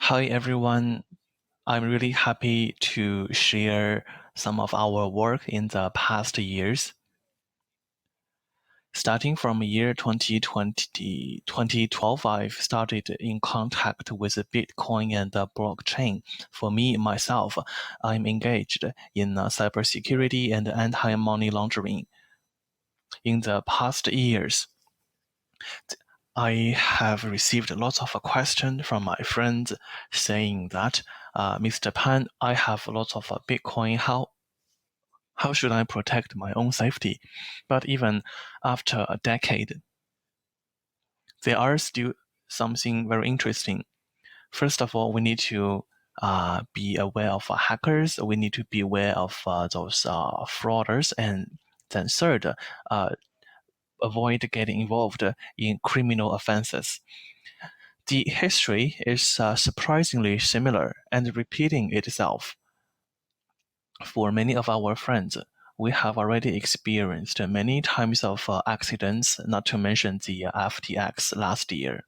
Hi everyone. I'm really happy to share some of our work in the past years. Starting from year 2012, I've started in contact with Bitcoin and the blockchain. For me, myself, I'm engaged in cybersecurity and anti-money laundering. In the past years, I have received lots of questions from my friends saying that, Mr. Pan, I have lots of Bitcoin. How should I protect my own safety? But even after a decade, there are still something very interesting. First of all, we need to be aware of hackers. We need to be aware of those frauders. And then third, avoid getting involved in criminal offenses. The history is surprisingly similar and repeating itself. For many of our friends, we have already experienced many times of accidents, not to mention the FTX last year.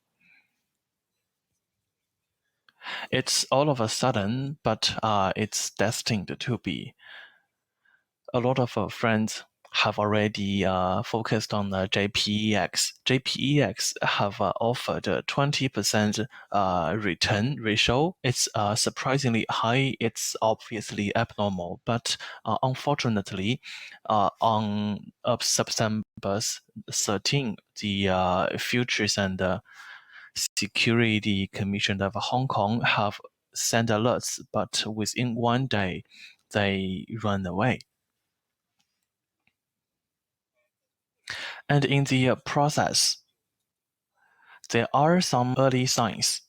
It's all of a sudden, but it's destined to be. A lot of friends have already focused on the JPEX. JPEX have offered a 20% return ratio. It's surprisingly high. It's obviously abnormal, but unfortunately, on September 13, the Futures and Security Commission of Hong Kong have sent alerts, but within one day, they run away. And in the process, there are some early signs.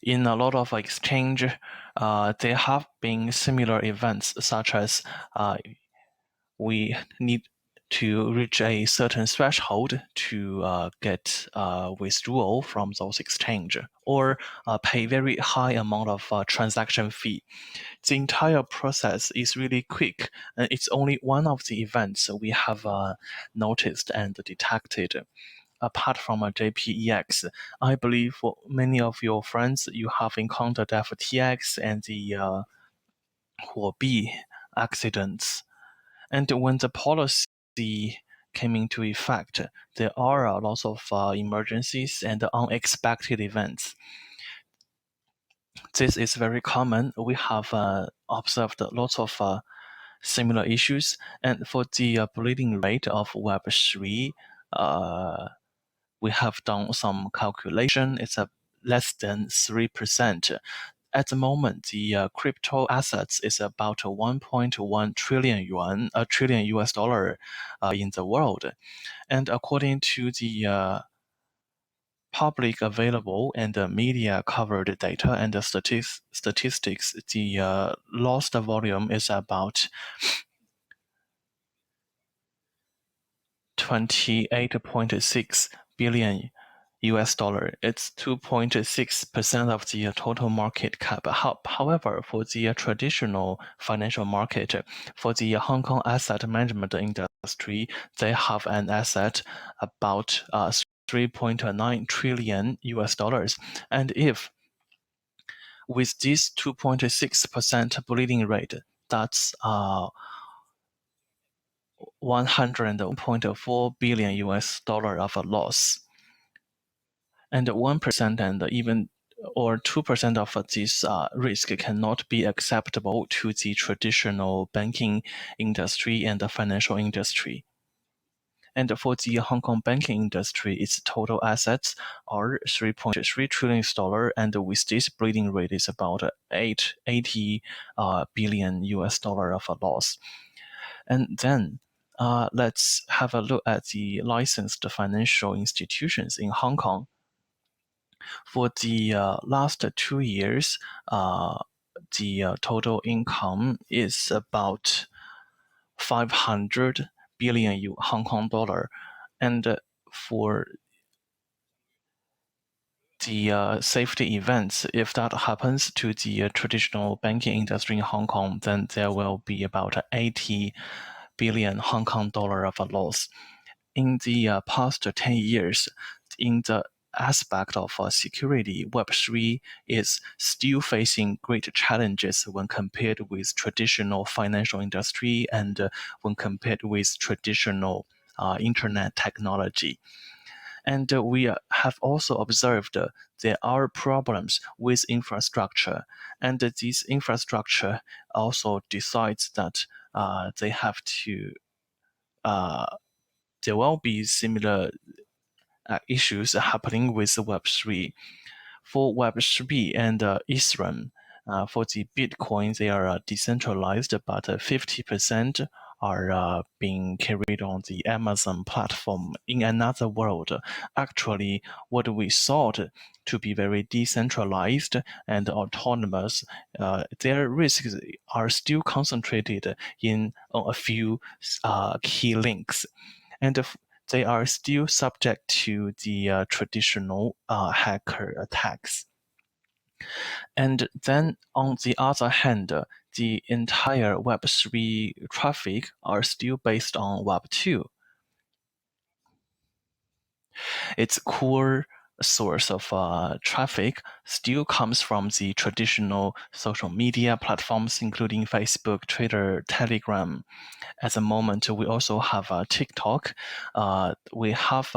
In a lot of exchange, there have been similar events, such as we need to reach a certain threshold to get withdrawal from those exchange, or pay very high amount of transaction fee. The entire process is really quick, and it's only one of the events we have noticed and detected. Apart from JPEX, I believe for many of your friends, you have encountered FTX and the Huobi accidents. And when the policy came into effect, there are lots of emergencies and unexpected events. This is very common. We have observed lots of similar issues. And for the bleeding rate of Web3, we have done some calculation. It's less than 3%. At the moment, the crypto assets is about 1.1 trillion yuan, a trillion US dollar in the world. And according to the public available and media covered data and the statistics, the lost volume is about 28.6 billion US dollar. It's 2.6% of the total market cap. However, for the traditional financial market, for the Hong Kong asset management industry, they have an asset about 3.9 trillion US dollars. And if with this 2.6% bleeding rate, that's 101.4 billion US dollar of a loss. And 1% and even or 2% of this risk cannot be acceptable to the traditional banking industry and the financial industry. And for the Hong Kong banking industry, its total assets are 3.3 trillion dollar, and with this bleeding rate is about 80 billion US dollar of a loss. And then let's have a look at the licensed financial institutions in Hong Kong. For the last 2 years, the total income is about 500 billion Hong Kong dollar. And for the safety events, if that happens to the traditional banking industry in Hong Kong, then there will be about 80 billion Hong Kong dollar of a loss. in the past 10 years, in the aspect of security, Web3 is still facing great challenges when compared with traditional financial industry and when compared with traditional internet technology. And we have also observed there are problems with infrastructure, and this infrastructure also decides that they have to. Uh, there will be similar issues happening with Web3. For Web3 and Ethereum, for the Bitcoin, they are decentralized, but 50% are being carried on the Amazon platform. In another world, actually, what we thought to be very decentralized and autonomous, their risks are still concentrated in a few key links. And they are still subject to the traditional hacker attacks. And then on the other hand, the entire Web3 traffic are still based on Web2. Its core source of traffic still comes from the traditional social media platforms, including Facebook, Twitter, Telegram. At the moment, we also have TikTok. We have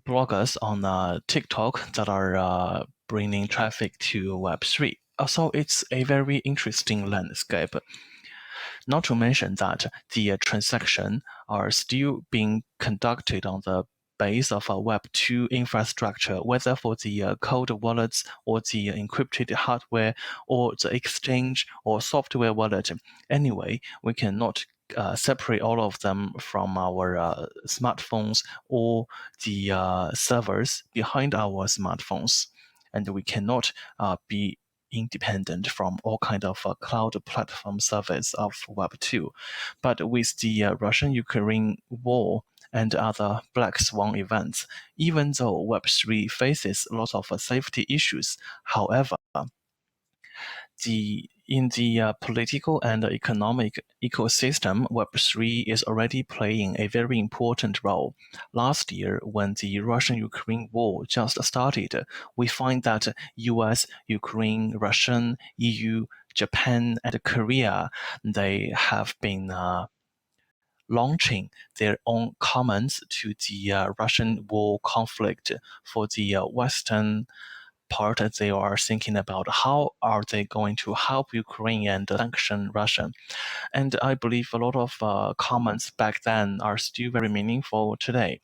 bloggers on TikTok that are bringing traffic to Web3. So it's a very interesting landscape. Not to mention that the transaction are still being conducted on the base of a Web2 infrastructure, whether for the cold wallets or the encrypted hardware or the exchange or software wallet. Anyway, we cannot separate all of them from our smartphones or the servers behind our smartphones. And we cannot be independent from all kind of cloud platform service of Web2. But with the Russian-Ukraine war and other black swan events, even though Web3 faces lots of safety issues, however, in the political and economic ecosystem, Web3 is already playing a very important role. Last year, when the Russian-Ukraine war just started, we find that US, Ukraine, Russian, EU, Japan, and Korea, they have been launching their own comments to the Russian war conflict. For the Western part, they are thinking about how are they going to help Ukraine and sanction Russia. And I believe a lot of comments back then are still very meaningful today.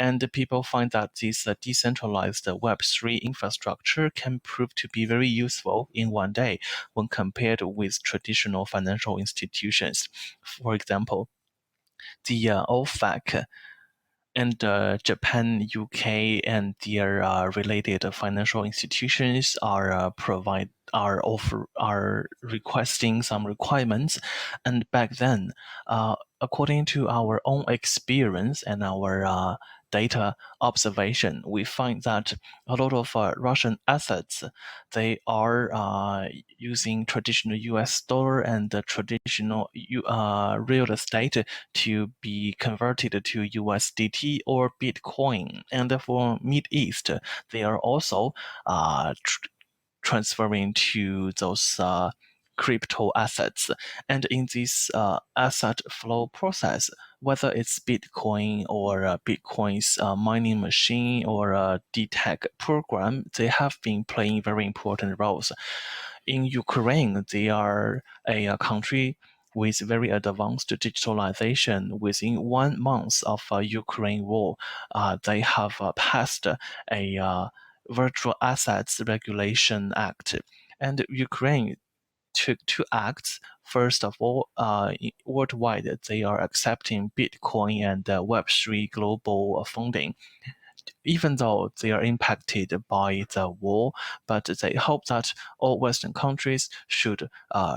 And people find that this decentralized Web3 infrastructure can prove to be very useful in one day when compared with traditional financial institutions. For example, the OFAC and Japan, UK, and their related financial institutions are requesting some requirements, and back then, according to our own experience and our data observation, we find that a lot of Russian assets they are using traditional U.S. dollar and traditional real estate to be converted to USDT or Bitcoin. And for Mid East, they are also transferring to those crypto assets. And in this asset flow process, whether it's Bitcoin or Bitcoin's mining machine or a DTEC program, they have been playing very important roles. In Ukraine, they are a country with very advanced digitalization. Within 1 month of Ukraine war, they have passed a Virtual Assets Regulation Act. And Ukraine took two acts. First of all, worldwide, they are accepting Bitcoin and Web3 global funding. Even though they are impacted by the war, but they hope that all Western countries should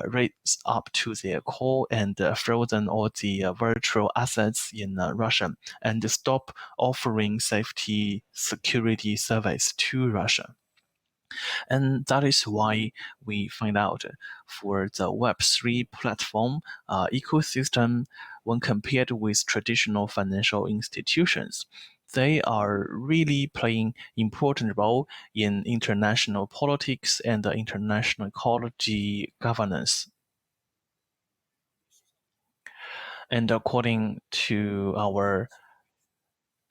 raise up to their core and frozen all the virtual assets in Russia and stop offering safety security service to Russia. And that is why we find out for the Web3 platform ecosystem, when compared with traditional financial institutions. They are really playing important role in international politics and international ecology governance. And according to our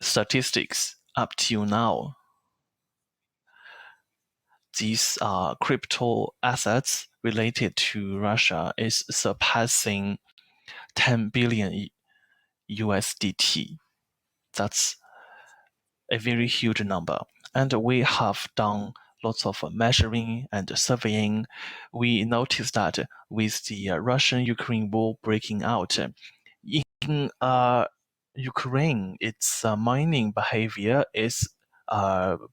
statistics up till now, these crypto assets related to Russia is surpassing 10 billion USDT. That's a very huge number. And we have done lots of measuring and surveying. We noticed that with the Russian-Ukraine war breaking out, in Ukraine, its mining behavior is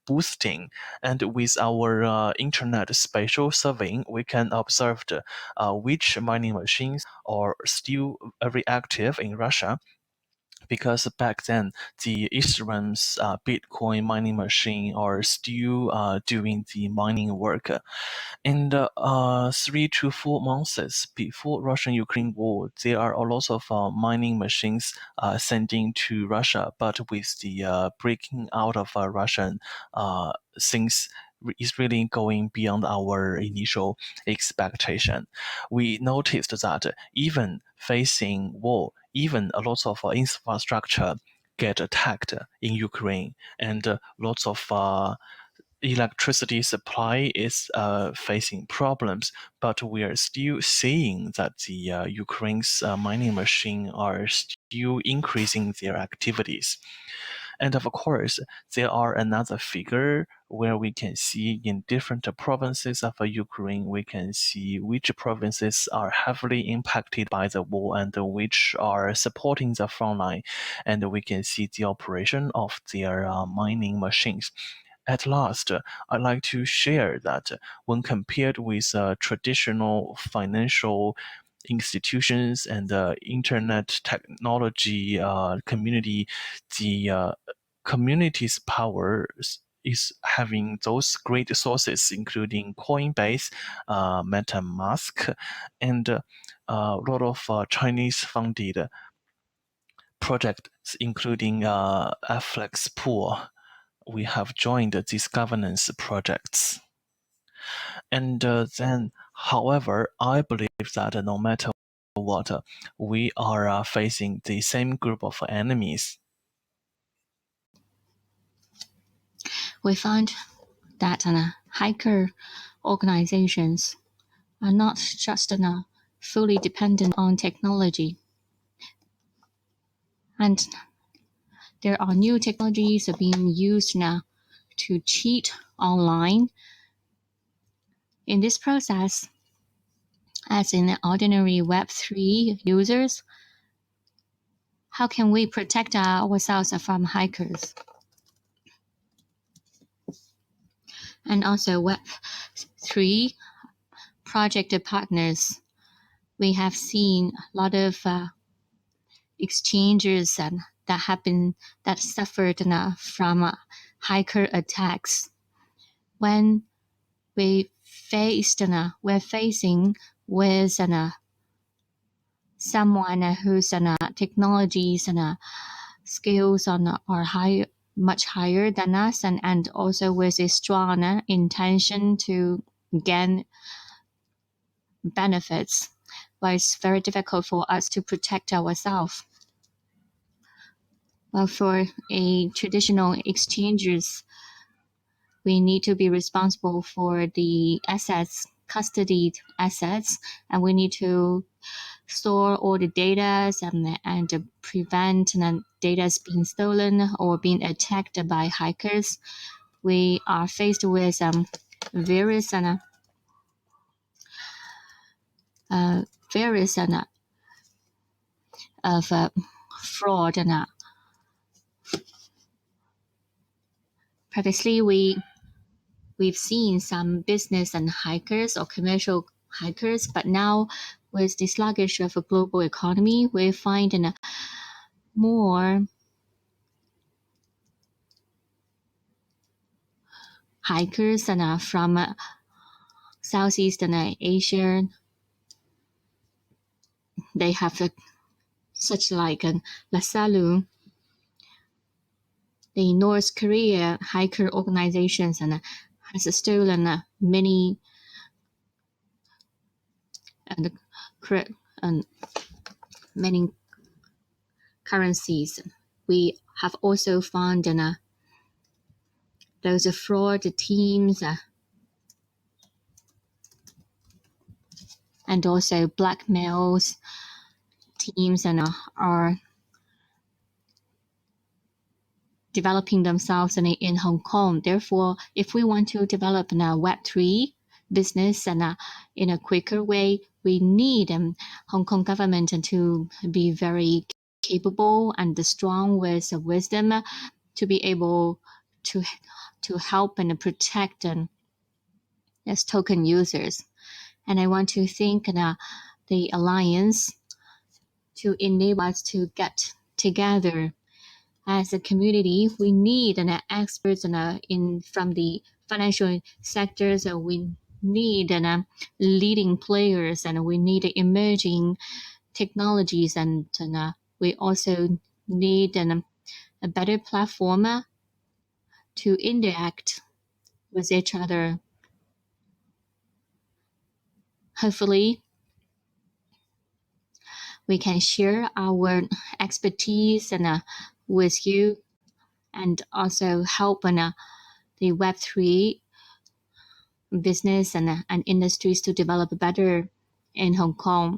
boosting. And with our internet spatial surveying, we can observe which mining machines are still very active in Russia, because back then the Ethereum's Bitcoin mining machine are still doing the mining work. And 3 to 4 months before Russian-Ukraine war, there are a lot of mining machines sending to Russia, but with the breaking out of Russian, things is really going beyond our initial expectation. We noticed that even facing war, even a lot of infrastructure get attacked in Ukraine, and lots of electricity supply is facing problems, but we are still seeing that the Ukraine's mining machine are still increasing their activities. And of course, there are another figure where we can see in different provinces of Ukraine, we can see which provinces are heavily impacted by the war and which are supporting the front line, and we can see the operation of their mining machines. At last, I'd like to share that when compared with traditional financial institutions and internet technology community, the community's power is having those great sources, including Coinbase, MetaMask, and a lot of Chinese-funded projects, including Afflex Pool. We have joined these governance projects. And then, however, I believe that no matter what, we are facing the same group of enemies. We found that hacker organizations are not just fully dependent on technology. And there are new technologies being used now to cheat online. In this process, as in ordinary Web3 users, how can we protect ourselves from hackers? And also Web3 project partners, we have seen a lot of exchanges that suffered from hacker attacks. When we're facing with someone whose technologies and skills are much higher than us, and also with a strong intention to gain benefits, but it's very difficult for us to protect ourselves. Well, for a traditional exchanges, we need to be responsible for the assets, custodied assets, and we need to store all the data and prevent data being stolen or being attacked by hackers. We are faced with various of fraud and previously we've seen some business and hackers or commercial hackers, but now with the sluggish of a global economy, we find more hackers and from Southeast Asia. They have such like Lasalle, the North Korea hacker organizations, and has stolen many and many currencies. We have also found those fraud teams and also blackmails teams and are developing themselves in Hong Kong. Therefore, if we want to develop a Web3 business and in a quicker way, we need Hong Kong government to be very capable and strong with wisdom to be able to help and protect as token users. And I want to thank the Alliance to enable us to get together as a community. We need experts from the financial sectors. We need leading players, and we need emerging technologies, and we also need a better platform to interact with each other. Hopefully, we can share our expertise with you, and also help the Web3 business and industries to develop better in Hong Kong.